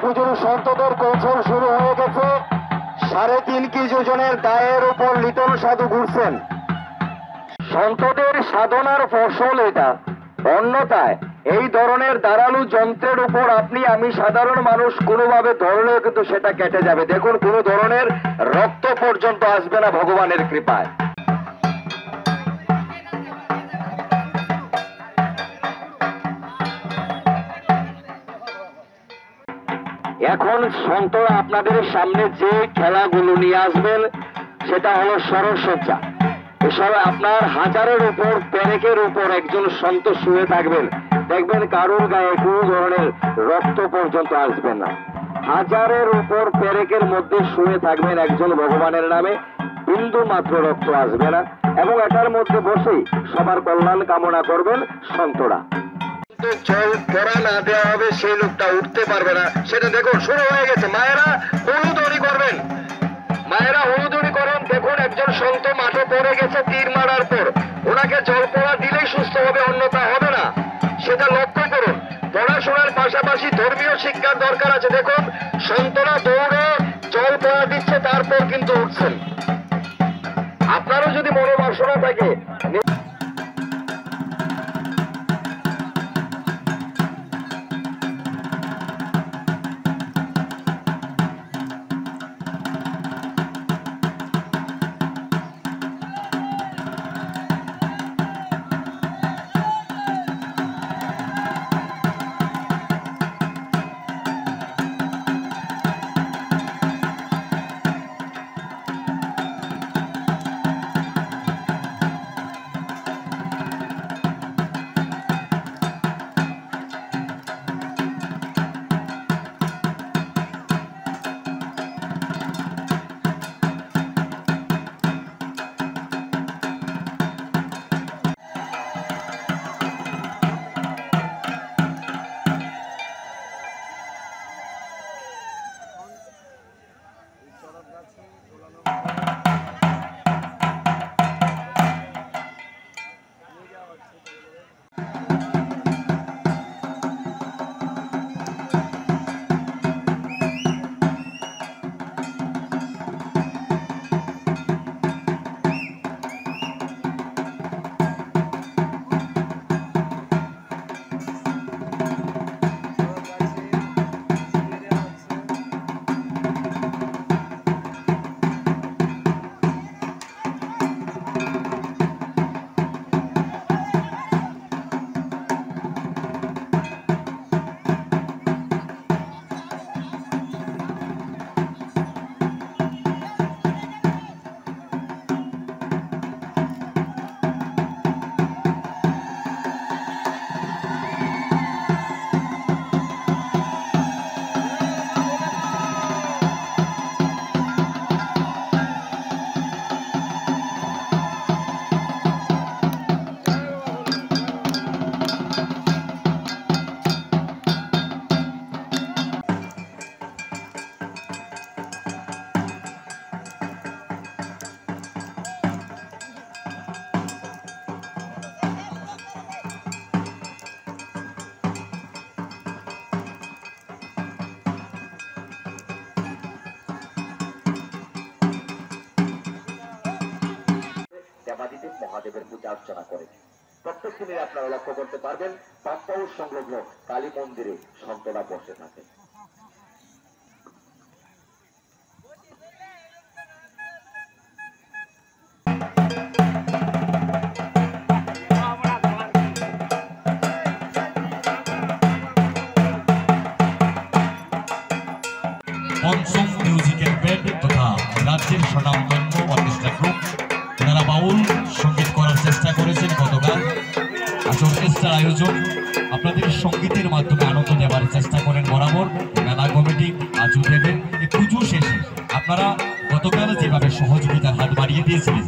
পুজোর সন্তদের কৌশল শুরু হয়ে গেছে। 3.5 কেজি ওজনের দায়ের উপর লিটন সাধু ঘুরছেন। সন্তদের সাধনার ফসল এটা। অন্যথায় এই ধরনের ধারালো যন্ত্রের উপর আপনি আমি সাধারণ মানুষ কোনোভাবে ধরলেও কিন্তু সেটা কেটে যাবে। দেখুন, কোনো ধরনের রক্ত পর্যন্ত আসবে না ভগবানের কৃপায়। এখন সন্তরা আপনাদের সামনে যে খেলাগুলো নিয়ে আসবেন সেটা হলো সরসজ্জা। এসব আপনার হাজারের উপর পেরেকের উপর একজন সন্ত শুয়ে থাকবেন, দেখবেন কারোর গায়ে কোনো ধরনের রক্ত পর্যন্ত আসবে না। হাজারের উপর পেরেকের মধ্যে শুয়ে থাকবেন একজন ভগবানের নামে, বিন্দু মাত্র রক্ত আসবে না। এবং এটার মধ্যে বসেই সবার কল্যাণ কামনা করবেন সন্তরা। জল পড়া না দেওয়া হবে, সেই লোকটা উঠতে পারবে না। সেটা দেখুন শুরু হয়ে গেছে। মায়েরা হলুদড়ি করবেন, মায়েরা হলুদড়ি করেন। দেখুন, একজন সন্ত মাঠে পড়ে গেছে তীর মারার পর। ওনাকে জল পড়া দিলেই সুস্থ হবে, অন্যথা হবে না। সেটা লক্ষ্য করুন। পড়াশোনার পাশাপাশি ধর্মীয় শিক্ষার দরকার আছে। দেখুন, সন্তরা দৌড়ে জল পড়া দিচ্ছে, তারপর কিন্তু উঠছেন। আপনারও যদি মনে বাসনা থাকে, দেবাদিদেব মহাদেবের পূজা অর্চনা করেন। প্রত্যেক দিনে আপনারা লক্ষ্য করতে পারবেন পাঁচপাউর সংলগ্ন কালী মন্দিরে সন্তরা বসে থাকে। পঞ্চম মিউজিক্যাল ব্যান্ড তথা রাজ্যের স্বনামধন্য অর্কেস্ট্রা গ্রুপ, এনারা বাউল সঙ্গীত করার চেষ্টা করেছেন গতকাল। আজ অর্কেস্ট্রার আয়োজন আপনাদের সঙ্গীতের মাধ্যমে আনন্দ দেওয়ার চেষ্টা করেন বরাবর। মেলা কমিটি আজও দেবেন। এই পুজো শেষে আপনারা গতকাল যেভাবে সহযোগিতার হাত বাড়িয়ে দিয়েছিলেন,